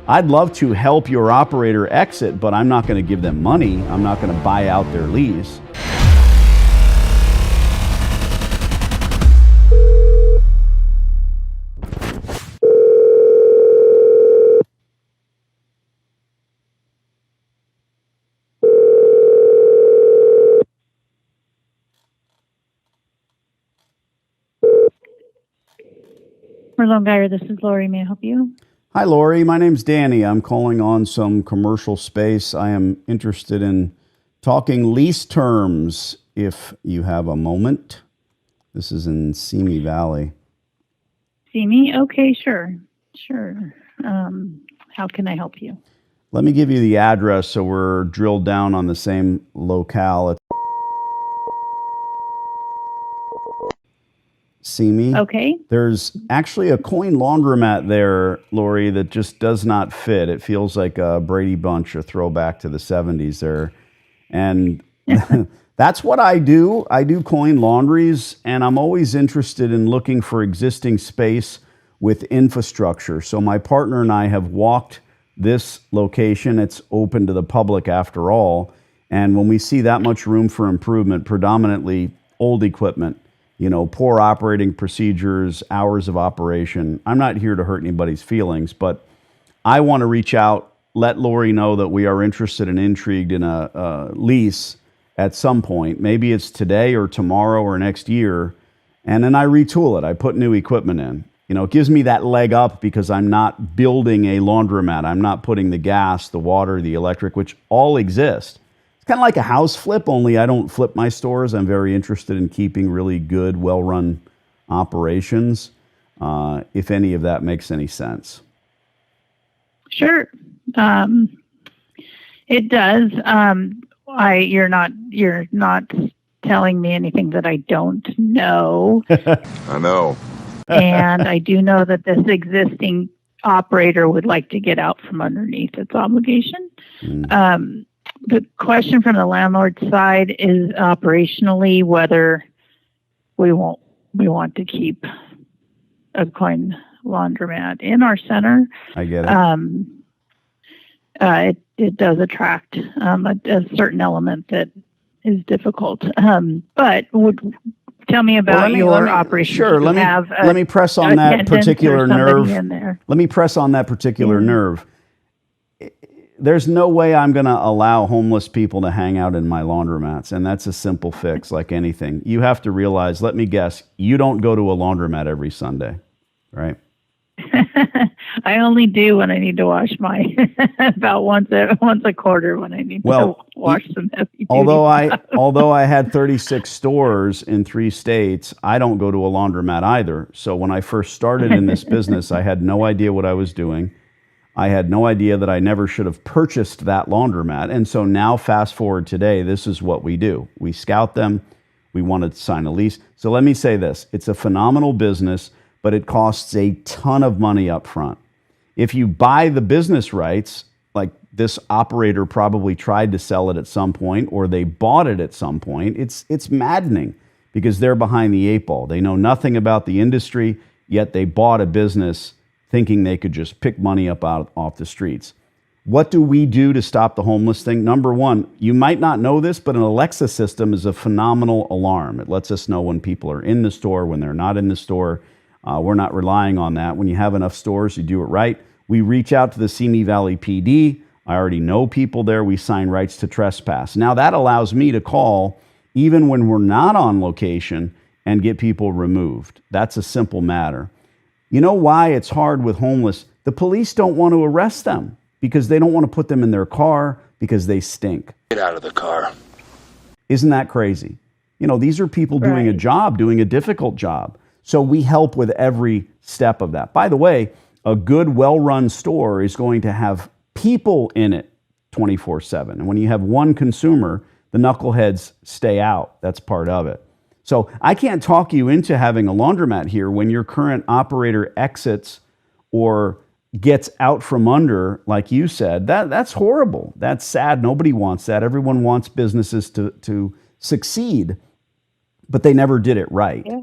I'd love to help your operator exit, but I'm not going to give them money. I'm not going to buy out their lease. Guyer, this is Lori. May I help you? Hi, Lori. My name's Danny. I'm calling on some commercial space. I am interested in talking lease terms if you have a moment. This is in Simi Valley. Simi? Okay, sure. Sure. How can I help you? Let me give you the address so we're drilled down on the same locale. Simi. Okay. There's actually a coin laundromat there, Lori, that just does not fit. It feels like a Brady Bunch, a throwback to the 70s there. And that's what I do. I do coin laundries, and I'm always interested in looking for existing space with infrastructure. So my partner and I have walked this location. It's open to the public after all. And when we see that much room for improvement, predominantly old equipment, poor operating procedures, hours of operation. I'm not here to hurt anybody's feelings, but I want to reach out, let Lori know that we are interested and intrigued in a lease at some point. Maybe it's today or tomorrow or next year, and then I retool it. I put new equipment in. It gives me that leg up because I'm not building a laundromat. I'm not putting the gas, the water, the electric, which all exist. It's kind of like a house flip, only I don't flip my stores. I'm very interested in keeping really good, well-run operations, if any of that makes any sense. Sure. It does. You're not telling me anything that I don't know. I know. And I do know that this existing operator would like to get out from underneath its obligation. The question from the landlord side is operationally whether we want to keep a coin laundromat in our center. I get it. It does attract a certain element that is difficult. But tell me about your operation. Sure. Let me press on that particular nerve. Let me press on that particular nerve. There's no way I'm going to allow homeless people to hang out in my laundromats, and that's a simple fix like anything. You have to realize, let me guess, you don't go to a laundromat every Sunday, right? I only do when I need to wash my about once a quarter when I need to wash some heavy. Although I had 36 stores in 3 states, I don't go to a laundromat either. So when I first started in this business, I had no idea what I was doing. I had no idea that I never should have purchased that laundromat. And so now, fast forward today, this is what we do. We scout them. We want to sign a lease. So let me say this. It's a phenomenal business, but it costs a ton of money up front. If you buy the business rights, like this operator probably tried to sell it at some point, or they bought it at some point, it's maddening because they're behind the 8 ball. They know nothing about the industry, yet they bought a business thinking they could just pick money up off the streets. What do we do to stop the homeless thing? Number one, you might not know this, but an Alexa system is a phenomenal alarm. It lets us know when people are in the store, when they're not in the store. We're not relying on that. When you have enough stores, you do it right. We reach out to the Simi Valley PD. I already know people there. We sign rights to trespass. Now that allows me to call even when we're not on location and get people removed. That's a simple matter. You know why it's hard with homeless? The police don't want to arrest them because they don't want to put them in their car because they stink. Get out of the car. Isn't that crazy? These are people doing a job, doing a difficult job. So we help with every step of that. By the way, a good, well-run store is going to have people in it 24/7. And when you have one consumer, the knuckleheads stay out. That's part of it. So I can't talk you into having a laundromat here when your current operator exits or gets out from under, like you said. That's horrible. That's sad. Nobody wants that. Everyone wants businesses to succeed, but they never did it right. Yeah.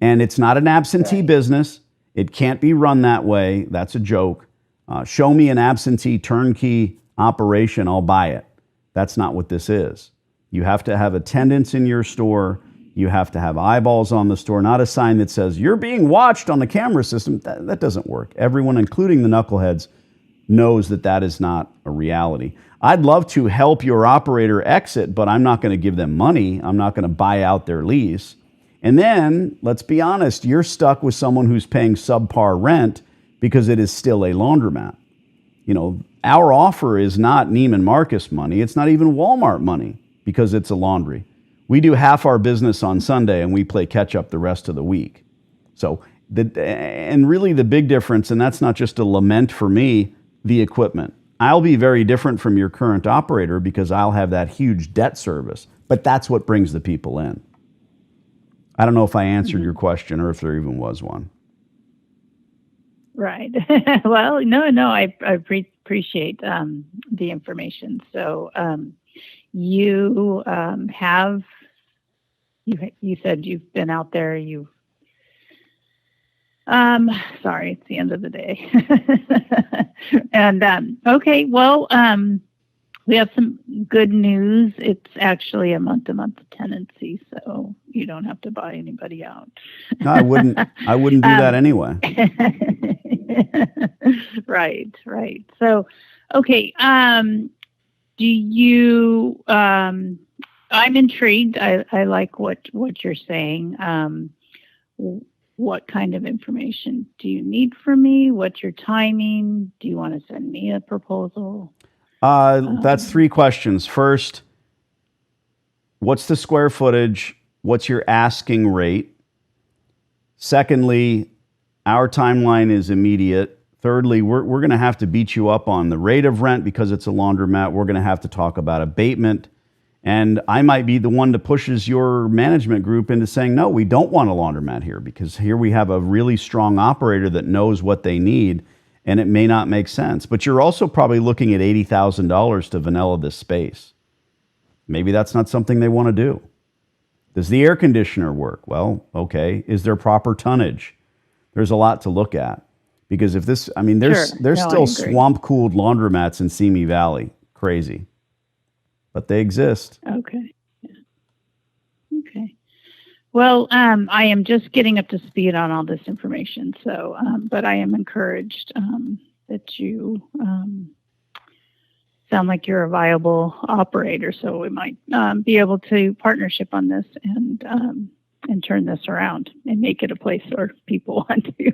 And it's not an absentee business. It can't be run that way. That's a joke. Show me an absentee turnkey operation, I'll buy it. That's not what this is. You have to have attendants in your store. You have to have eyeballs on the store, not a sign that says, you're being watched on the camera system. That doesn't work. Everyone, including the knuckleheads, knows that that is not a reality. I'd love to help your operator exit, but I'm not going to give them money. I'm not going to buy out their lease. And then, let's be honest, you're stuck with someone who's paying subpar rent because it is still a laundromat. You know, our offer is not Neiman Marcus money. It's not even Walmart money because it's a laundry. We do half our business on Sunday and we play catch up the rest of the week. So, and really the big difference, and that's not just a lament for me, the equipment. I'll be very different from your current operator because I'll have that huge debt service, but that's what brings the people in. I don't know if I answered your question or if there even was one. Right. Well, no, I appreciate the information. So you you said you've been out there. Sorry, it's the end of the day. And okay, well, we have some good news. It's actually a month-to-month tenancy, so you don't have to buy anybody out. No, I wouldn't do that anyway. Right. So, okay. Do you? I'm intrigued. I like what you're saying. What kind of information do you need from me? What's your timing? Do you want to send me a proposal? That's three questions. First, what's the square footage? What's your asking rate? Secondly, our timeline is immediate. Thirdly, we're going to have to beat you up on the rate of rent because it's a laundromat. We're going to have to talk about abatement. And I might be the one that pushes your management group into saying, no, we don't want a laundromat here because here we have a really strong operator that knows what they need and it may not make sense. But you're also probably looking at $80,000 to vanilla this space. Maybe that's not something they want to do. Does the air conditioner work? Well, okay. Is there proper tonnage? There's a lot to look at because if this, I mean, there's still swamp-cooled laundromats in Simi Valley. Crazy. But they exist. Okay. Yeah. Okay. Well, I am just getting up to speed on all this information. So, but I am encouraged that you sound like you're a viable operator. So we might be able to partnership on this and turn this around and make it a place where people want to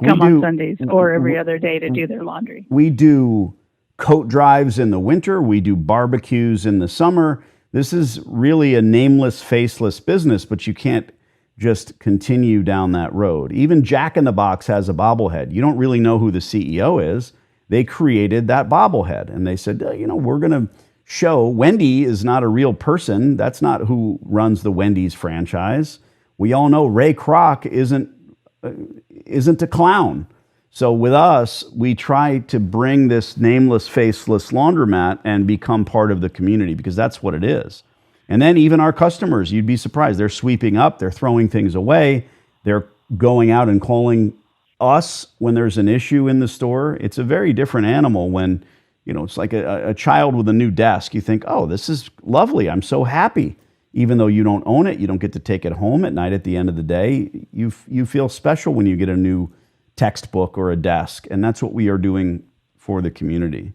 come on Sundays or every other day to do their laundry. We do coat drives in the winter. We do barbecues in the summer. This is really a nameless, faceless business, but you can't just continue down that road. Even Jack in the Box has a bobblehead. You don't really know who the CEO is. They created that bobblehead and they said, we're going to show Wendy is not a real person. That's not who runs the Wendy's franchise. We all know Ray Kroc isn't a clown. So with us, we try to bring this nameless, faceless laundromat and become part of the community because that's what it is. And then even our customers, you'd be surprised. They're sweeping up. They're throwing things away. They're going out and calling us when there's an issue in the store. It's a very different animal when, it's like a child with a new desk. You think, oh, this is lovely. I'm so happy. Even though you don't own it, you don't get to take it home at night at the end of the day. You feel special when you get a new textbook or a desk, and that's what we are doing for the community.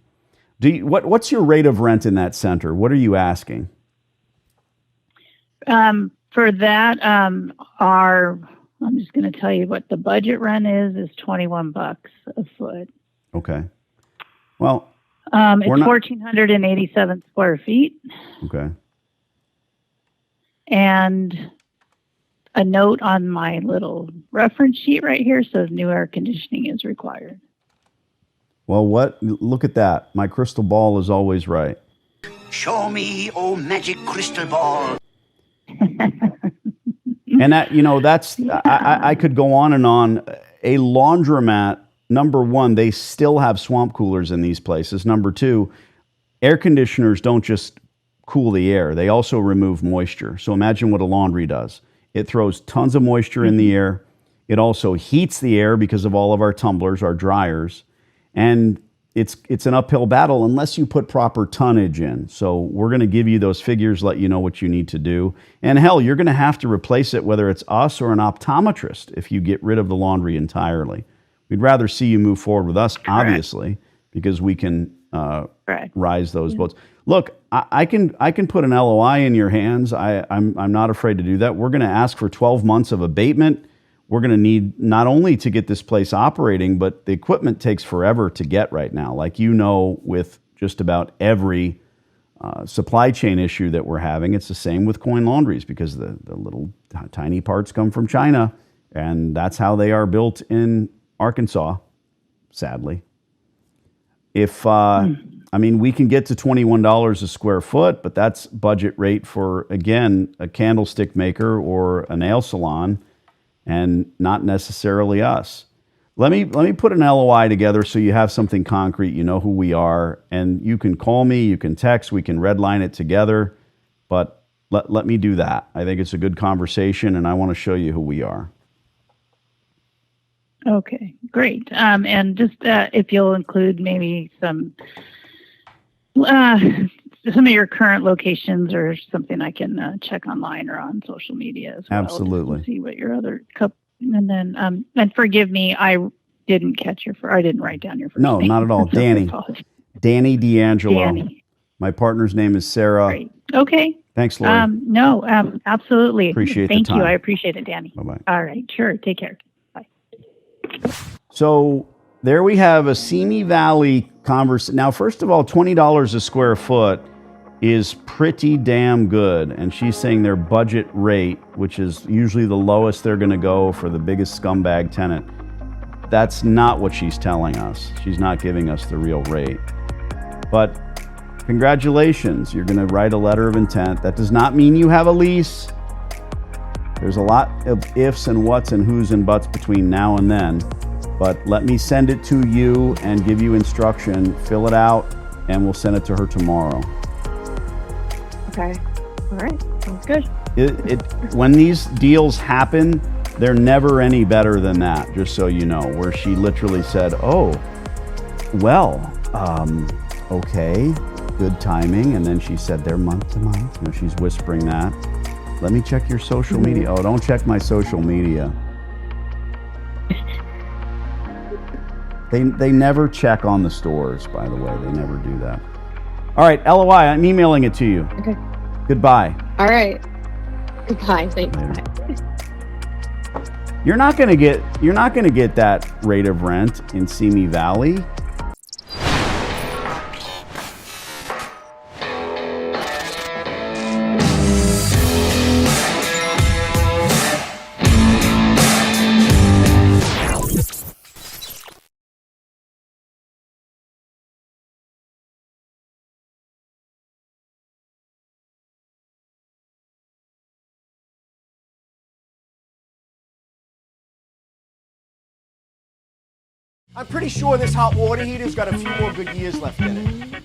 What's your rate of rent in that center? What are you asking? For that, I'm just going to tell you what the budget rent is $21 a foot. Okay. Well, it's 1,487 square feet. Okay. And a note on my little reference sheet right here says new air conditioning is required. Well, look at that. My crystal ball is always right. Show me, oh magic crystal ball. And that, I could go on and on. A laundromat, number one, they still have swamp coolers in these places. Number two, air conditioners don't just cool the air. They also remove moisture. So imagine what a laundry does. It throws tons of moisture in the air. It also heats the air because of all of our tumblers, our dryers. And it's an uphill battle unless you put proper tonnage in. So we're going to give you those figures, let you know what you need to do. And hell, you're going to have to replace it, whether it's us or an optometrist, if you get rid of the laundry entirely. We'd rather see you move forward with us, obviously, because we can rise those boats. Look, I can put an LOI in your hands. I'm not afraid to do that. We're going to ask for 12 months of abatement. We're going to need not only to get this place operating, but the equipment takes forever to get right now. Like you know, with just about every supply chain issue that we're having, it's the same with coin laundries because the little tiny parts come from China, and that's how they are built in Arkansas, sadly. If we can get to $21 a square foot, but that's budget rate for, again, a candlestick maker or a nail salon, and not necessarily us. Let me put an LOI together so you have something concrete. You know who we are, and you can call me, you can text, we can redline it together. But let me do that. I think it's a good conversation, and I want to show you who we are. Okay, great. And just if you'll include maybe some of your current locations or something I can check online or on social media as well. Absolutely. To see what your other couple, and then and forgive me, I didn't catch I didn't write down your first name. No, not at all. So Danny. Danny D'Angelo. Danny. My partner's name is Sarah. Great. Okay. Thanks, Lori. No, absolutely. Appreciate the Thank time. you. I appreciate it, Danny. Bye-bye. All right. Sure. Take care. Bye. So there we have a Simi Valley conversation. Now, first of all, $20 a square foot is pretty damn good. And she's saying their budget rate, which is usually the lowest they're going to go for the biggest scumbag tenant. That's not what she's telling us. She's not giving us the real rate. But congratulations, you're going to write a letter of intent. That does not mean you have a lease. There's a lot of ifs and whats and who's and buts between now and then. But let me send it to you and give you instruction. Fill it out, and we'll send it to her tomorrow. Okay. All right. Sounds good. When these deals happen, they're never any better than that, just so you know, where she literally said, oh, well, okay, good timing. And then she said they're month to month. You know, she's whispering that. Let me check your social media. Oh, don't check my social media. They never check on the stores, by the way. They never do that. All right, LOI, I'm emailing it to you. Okay. Goodbye. All right. Goodbye. Thanks. You're not gonna get that rate of rent in Simi Valley. I'm pretty sure this hot water heater's got a few more good years left in it.